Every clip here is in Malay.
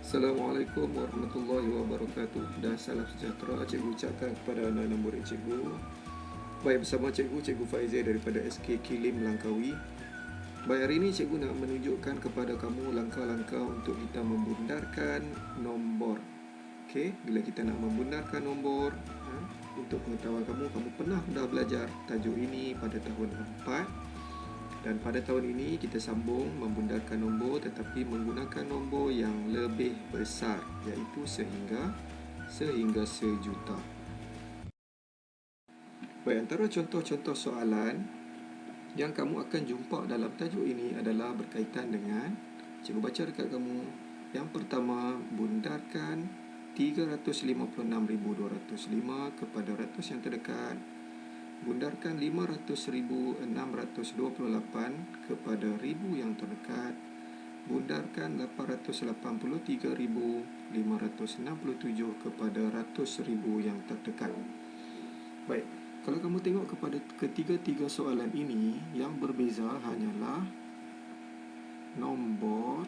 Assalamualaikum warahmatullahi wabarakatuh dan salam sejahtera cikgu ucapkan kepada anak-anak murid cikgu. Baik, bersama cikgu Faizal daripada SK Kilim Langkawi. Baik, hari ini cikgu nak menunjukkan kepada kamu langkah-langkah untuk kita membundarkan nombor. Okey, bila kita nak membundarkan nombor, untuk pengetahuan kamu pernah dah belajar tajuk ini pada tahun 4. Dan pada tahun ini kita sambung membundarkan nombor tetapi menggunakan nombor yang lebih besar, iaitu sehingga 1 juta. Baik, antara contoh-contoh soalan yang kamu akan jumpa dalam tajuk ini adalah berkaitan dengan, cikgu baca dekat kamu. Yang pertama, bundarkan 356,205 kepada ratus yang terdekat. Bundarkan 500,628 kepada ribu yang terdekat. Bundarkan 883,567 kepada ratus ribu yang terdekat. Baik, kalau kamu tengok kepada ketiga-tiga soalan ini, yang berbeza hanyalah nombor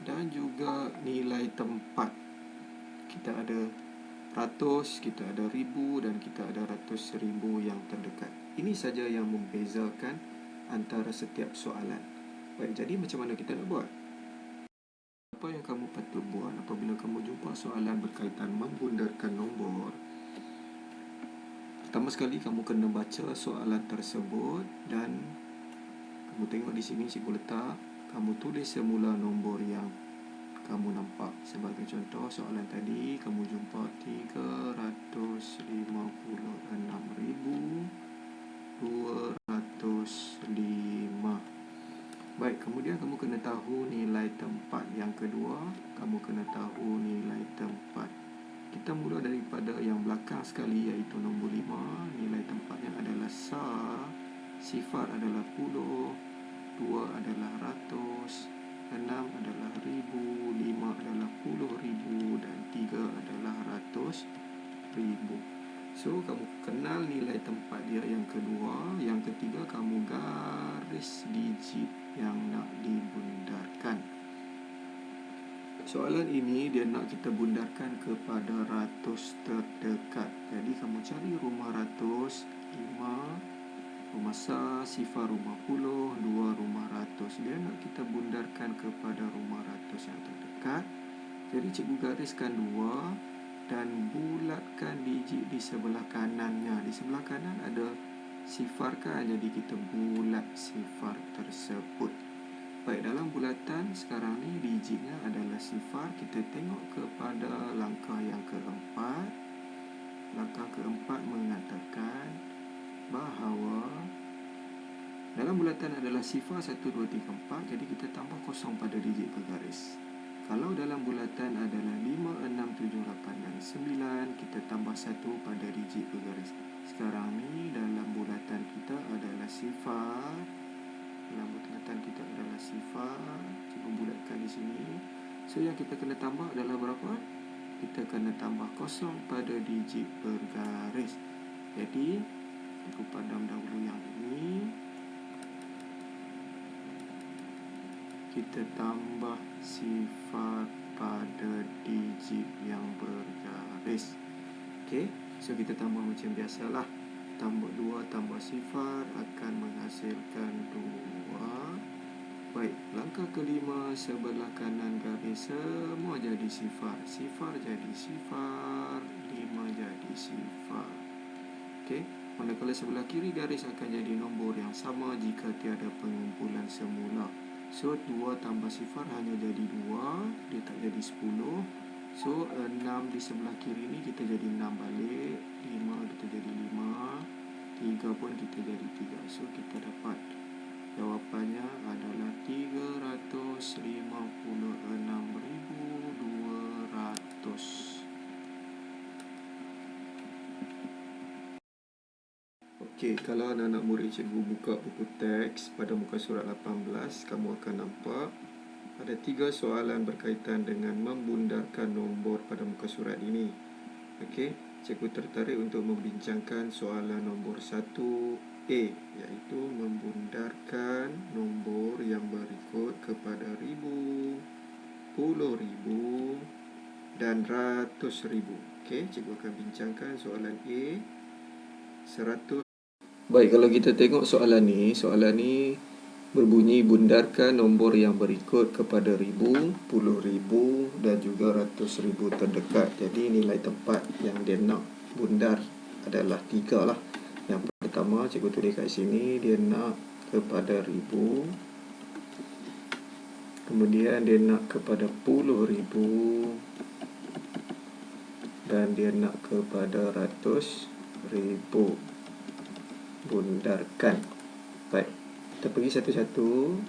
dan juga nilai tempat. Kita ada ratus, kita ada ribu dan kita ada ratus ribu yang terdekat. Ini saja yang membezakan antara setiap soalan. Baik, jadi macam mana kita nak buat? Apa yang kamu patut buat apabila kamu jumpa soalan berkaitan membundarkan nombor? Pertama sekali, kamu kena baca soalan tersebut dan kamu tengok di sini cikgu letak, kamu tulis semula nombor yang kamu nampak. Sebagai contoh, soalan tadi kamu jumpa 356,205. Baik, kemudian kamu kena tahu nilai tempat. Yang kedua, kamu kena tahu nilai tempat. Kita mula daripada yang belakang sekali, iaitu nombor 5. Nilai tempatnya adalah sifar adalah puluh, 2 adalah ratus, 6 adalah ribu, 5 adalah puluh ribu dan 3 adalah ratus ribu. So, kamu kenal nilai tempat dia yang kedua. Yang ketiga, kamu garis digit yang nak dibundarkan. Soalan ini dia nak kita bundarkan kepada ratus terdekat. Jadi, kamu cari rumah ratus, 5 rumah sifar rumah puluh, 2 rumah ratus. Dia nak kita bundarkan kepada rumah ratus yang terdekat. Jadi cikgu gariskan 2 dan bulatkan digit di sebelah kanannya. Di sebelah kanan ada sifar kan, jadi kita bulat sifar tersebut. Baik, dalam bulatan sekarang ni digitnya adalah sifar. Kita tengok kepada langkah yang keempat. Langkah keempat mengatakan bahawa dalam bulatan adalah sifar 1, 2, 3, 4. Jadi kita tambah kosong pada digit bergaris. Kalau dalam bulatan adalah 5, 6, 7, 8 dan 9, kita tambah 1 pada digit bergaris. Sekarang ni dalam bulatan kita adalah sifar. Dalam bulatan kita adalah sifar. Cuba bulatkan di sini. So yang kita kena tambah adalah berapa? Kita kena tambah kosong pada digit bergaris. Jadi aku padam dahulu yang ini. Kita tambah sifar pada digit yang bergaris. Okey, so kita tambah macam biasalah. Tambah 2 tambah sifar akan menghasilkan 2. Baik, langkah kelima, sebelah kanan garis semua jadi sifar. Sifar jadi sifar, 5 jadi sifar. Okey, manakala sebelah kiri garis akan jadi nombor yang sama jika tiada pengumpulan semula. So 2 tambah sifar hanya jadi 2, dia tak jadi 10. So 6 di sebelah kiri ni kita jadi 6 balik, 5 kita jadi 5, 3 pun kita jadi 3. So kita dapat jawapannya adalah 356,200. Okey, kalau anak-anak murid cikgu buka buku teks pada muka surat 18, kamu akan nampak ada 3 soalan berkaitan dengan membundarkan nombor pada muka surat ini. Okey, cikgu tertarik untuk membincangkan soalan nombor 1 A, iaitu membundarkan nombor yang berikut kepada ribu, puluh ribu dan ratus ribu. Okey, cikgu akan bincangkan soalan A, 100. Baik, kalau kita tengok soalan ni berbunyi bundarkan nombor yang berikut kepada ribu, puluh ribu dan juga ratus ribu terdekat. Jadi nilai tempat yang dia nak bundar adalah 3 lah. Yang pertama, cikgu tulis kat sini, dia nak kepada ribu, kemudian dia nak kepada puluh ribu dan dia nak kepada ratus ribu. Bundarkan. Baik, kita pergi satu-satu.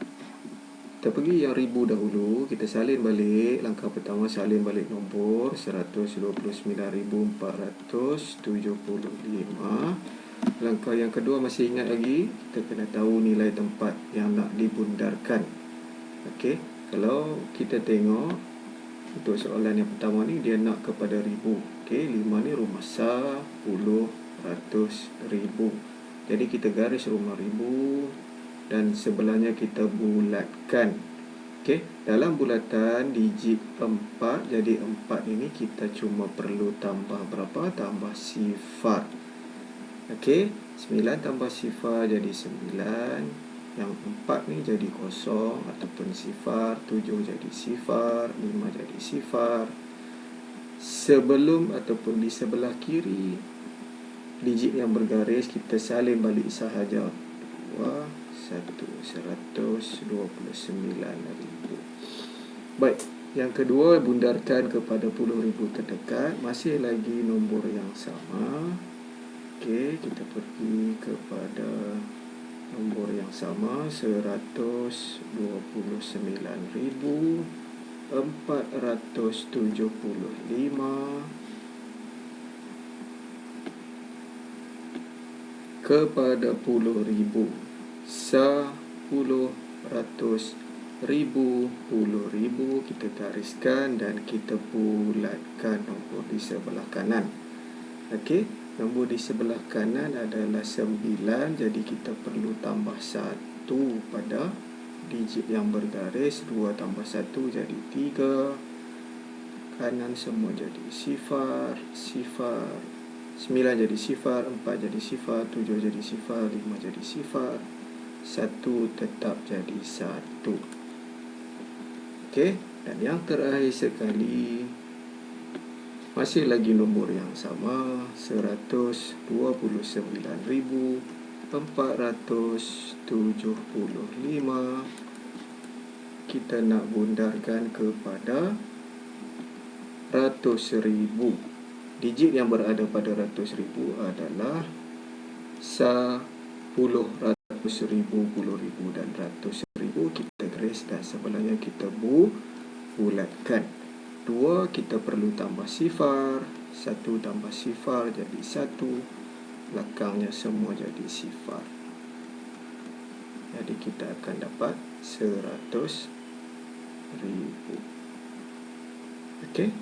Kita pergi yang ribu dahulu. Kita salin balik. Langkah pertama, salin balik nombor 129,475. Langkah yang kedua, masih ingat lagi, kita kena tahu nilai tempat yang nak dibundarkan. Okey, kalau kita tengok untuk soalan yang pertama ni, dia nak kepada ribu. Okey, 5 ni rumah sah, puluh, ratus, ribu. Jadi kita garis rumah ribu dan sebelahnya kita bulatkan. Okey, dalam bulatan digit 4, jadi 4 ini kita cuma perlu tambah berapa? Tambah sifar. Okey, 9 tambah sifar jadi 9. Yang 4 ni jadi kosong ataupun sifar. 7 jadi sifar, 5 jadi sifar. Sebelum ataupun di sebelah kiri digit yang bergaris, kita salin balik sahaja. 2, 1, 129,000. Baik, yang kedua, bundarkan kepada puluh ribu terdekat. Masih lagi nombor yang sama. Okey, kita pergi kepada nombor yang sama, 129,475 kepada puluh ribu. Sepuluh, ratus, ribu, puluh ribu. Kita gariskan dan kita bulatkan nombor di sebelah kanan. Okey, nombor di sebelah kanan adalah 9. Jadi kita perlu tambah 1 pada digit yang bergaris. 2 tambah 1 jadi 3. Kanan semua jadi sifar, sifar. 9 jadi sifar, 4 jadi sifar, 7 jadi sifar, 5 jadi sifar, 1 tetap jadi 1. Okey, dan yang terakhir sekali, masih lagi nombor yang sama, 129,475. Kita nak bundarkan kepada ratus ribu. Digit yang berada pada ratus ribu adalah 10, ratus ribu, puluh ribu dan ratus ribu. Kita garis dan sebelahnya kita bulatkan. 2 kita perlu tambah sifar. 1 tambah sifar jadi 1. Belakangnya semua jadi sifar. Jadi kita akan dapat 100,000. Okey.